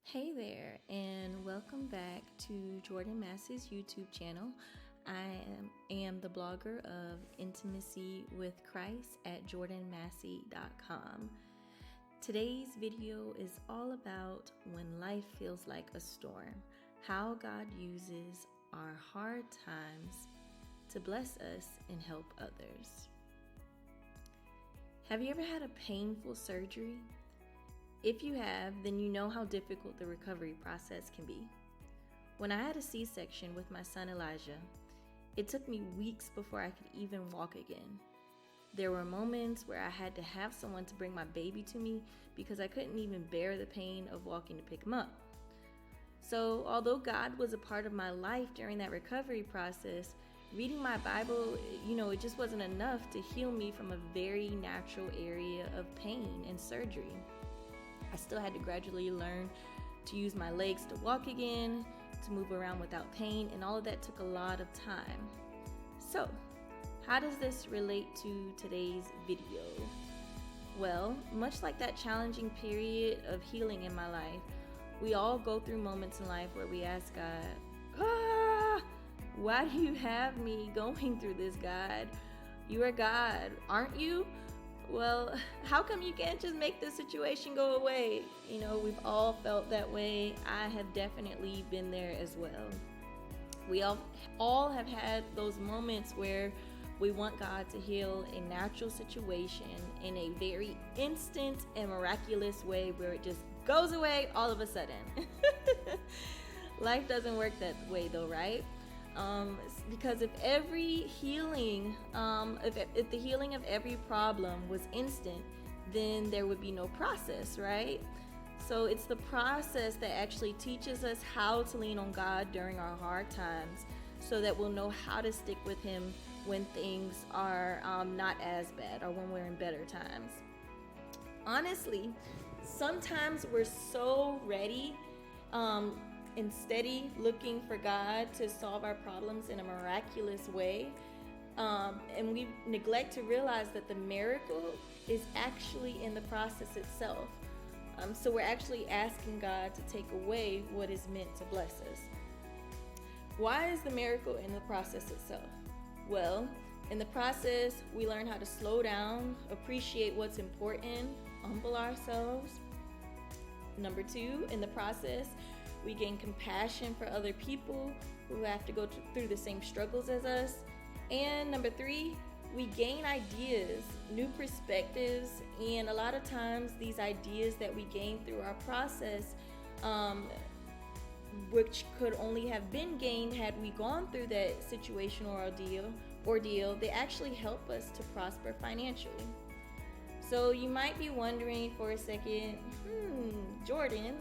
Hey there, and welcome back to Jordone Massey's YouTube channel. I am the blogger of Intimacy with Christ at JordaneMassey.com. Today's video is all about when life feels like a storm, how God uses our hard times to bless us and help others. Have you ever had a painful surgery? If you have, then you know how difficult the recovery process can be. When I had a C-section with my son Elijah, it took me weeks before I could even walk again. There were moments where I had to have someone to bring my baby to me because I couldn't even bear the pain of walking to pick him up. So although God was a part of my life during that recovery process, reading my Bible, it just wasn't enough to heal me from a very natural area of pain and surgery. I still had to gradually learn to use my legs to walk again, to move around without pain, and all of that took a lot of time. So, how does this relate to today's video? Well, much like that challenging period of healing in my life, we all go through moments in life where we ask God, why do you have me going through this, God? You are God, aren't you? Well, how come you can't just make the situation go away? We've all felt that way. I have definitely been there as well. We all have had those moments where we want God to heal a natural situation in a very instant and miraculous way where it just goes away all of a sudden. Life doesn't work that way though, right? Because if every healing, if the healing of every problem was instant, then there would be no process, right? So it's the process that actually teaches us how to lean on God during our hard times so that we'll know how to stick with Him when things are not as bad or when we're in better times. Honestly, sometimes we're so ready and steady looking for God to solve our problems in a miraculous way. And we neglect to realize that the miracle is actually in the process itself. So we're actually asking God to take away what is meant to bless us. Why is the miracle in the process itself? Well, in the process, we learn how to slow down, appreciate what's important, humble ourselves. Number 2, in the process, we gain compassion for other people who have to go through the same struggles as us. And number 3, we gain ideas, new perspectives, and a lot of times these ideas that we gain through our process, which could only have been gained had we gone through that situation or ordeal, they actually help us to prosper financially. So you might be wondering for a second, Jordone,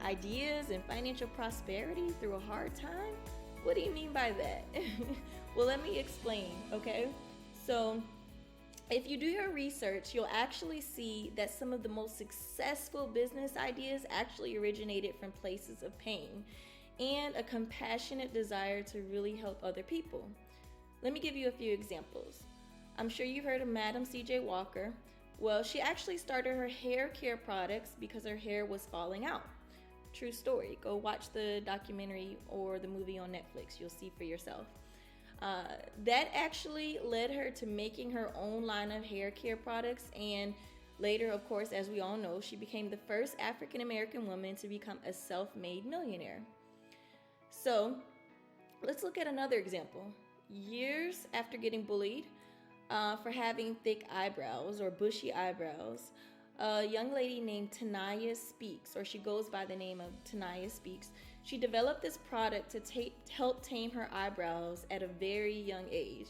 ideas and financial prosperity through a hard time? What do you mean by that? Well, let me explain, okay? So if you do your research, you'll actually see that some of the most successful business ideas actually originated from places of pain and a compassionate desire to really help other people. Let me give you a few examples. I'm sure you've heard of Madam C.J. Walker. Well, she actually started her hair care products because her hair was falling out. True story. Go watch the documentary or the movie on Netflix. You'll see for yourself. That actually led her to making her own line of hair care products. And later, of course, as we all know, she became the first African American woman to become a self-made millionaire. So let's look at another example. Years after getting bullied for having thick eyebrows or bushy eyebrows, a young lady named Tanaya Speaks, or she goes by the name of Tanaya Speaks, she developed this product to help tame her eyebrows at a very young age.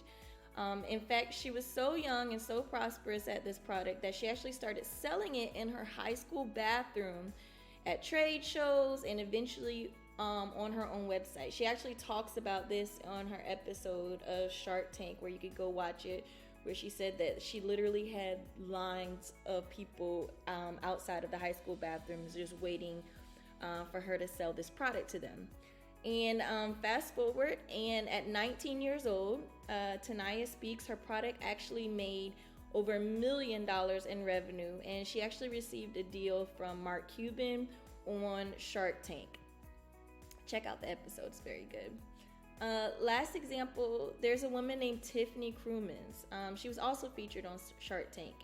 In fact, she was so young and so prosperous at this product that she actually started selling it in her high school bathroom, at trade shows, and eventually on her own website. She actually talks about this on her episode of Shark Tank, where you could go watch it, where she said that she literally had lines of people outside of the high school bathrooms just waiting for her to sell this product to them. And fast forward, and at 19 years old, Tanaya Speaks, her product actually made over $1 million in revenue, and she actually received a deal from Mark Cuban, on Shark Tank. Check out the episode, it's very good. Last example, there's a woman named Tiffany Crumans. She was also featured on Shark Tank.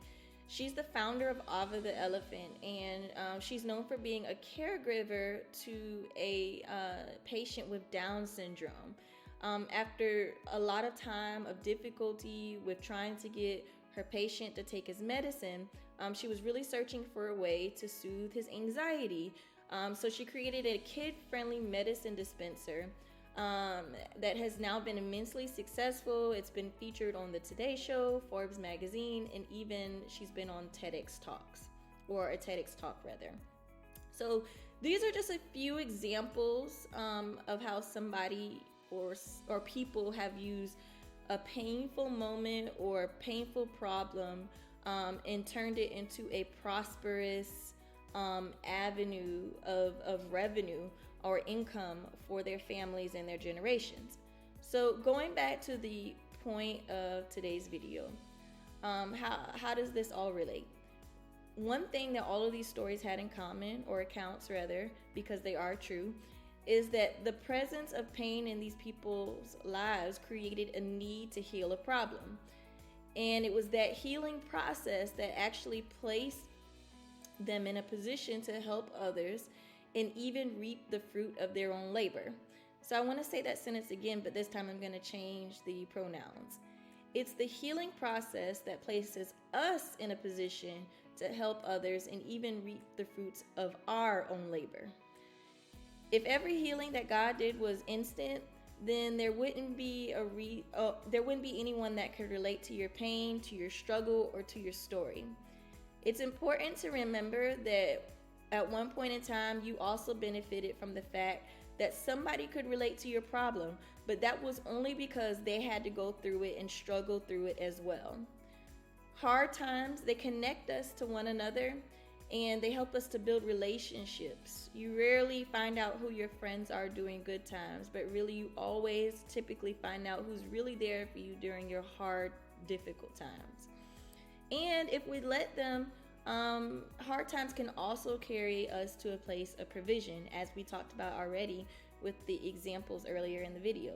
She's the founder of Ava the Elephant, and she's known for being a caregiver to a patient with Down syndrome. After a lot of time of difficulty with trying to get her patient to take his medicine, she was really searching for a way to soothe his anxiety. So she created a kid-friendly medicine dispenser that has now been immensely successful. It's been featured on the Today Show, Forbes magazine, and even she's been on TEDx Talks, or a TEDx Talk rather. So these are just a few examples of how somebody or people have used a painful moment or a painful problem and turned it into a prosperous avenue of revenue or income for their families and their generations. So going back to the point of today's video, how does this all relate? One thing that all of these stories had in common, or accounts rather, because they are true, is that the presence of pain in these people's lives created a need to heal a problem. And it was that healing process that actually placed them in a position to help others and even reap the fruit of their own labor. So I want to say that sentence again, but this time I'm going to change the pronouns. It's the healing process that places us in a position to help others and even reap the fruits of our own labor. If every healing that God did was instant, then there wouldn't be anyone that could relate to your pain, to your struggle, or to your story. It's important to remember that at one point in time, you also benefited from the fact that somebody could relate to your problem, but that was only because they had to go through it and struggle through it as well. Hard times, they connect us to one another, and they help us to build relationships. You rarely find out who your friends are during good times, but really you always typically find out who's really there for you during your hard, difficult times. And if we let them, hard times can also carry us to a place of provision, as we talked about already with the examples earlier in the video.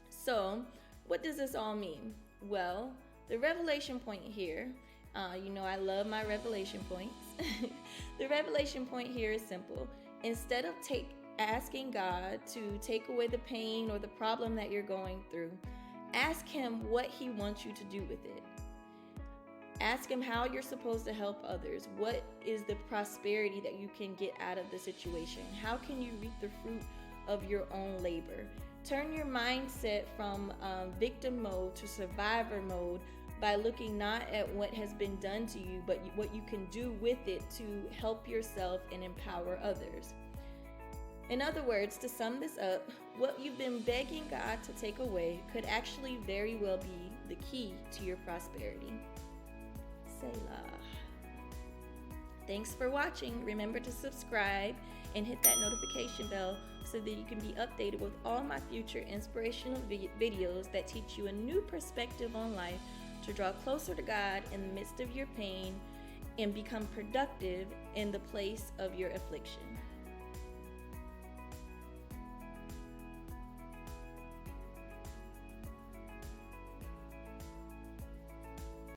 So, what does this all mean? Well, the revelation point here, I love my revelation points. The revelation point here is simple. Instead of asking God to take away the pain or the problem that you're going through, ask Him what He wants you to do with it. Ask Him how you're supposed to help others. What is the prosperity that you can get out of the situation? How can you reap the fruit of your own labor? Turn your mindset from victim mode to survivor mode by looking not at what has been done to you, but what you can do with it to help yourself and empower others. In other words, to sum this up, what you've been begging God to take away could actually very well be the key to your prosperity. Selah. Thanks for watching. Remember to subscribe and hit that notification bell so that you can be updated with all my future inspirational videos that teach you a new perspective on life to draw closer to God in the midst of your pain and become productive in the place of your affliction.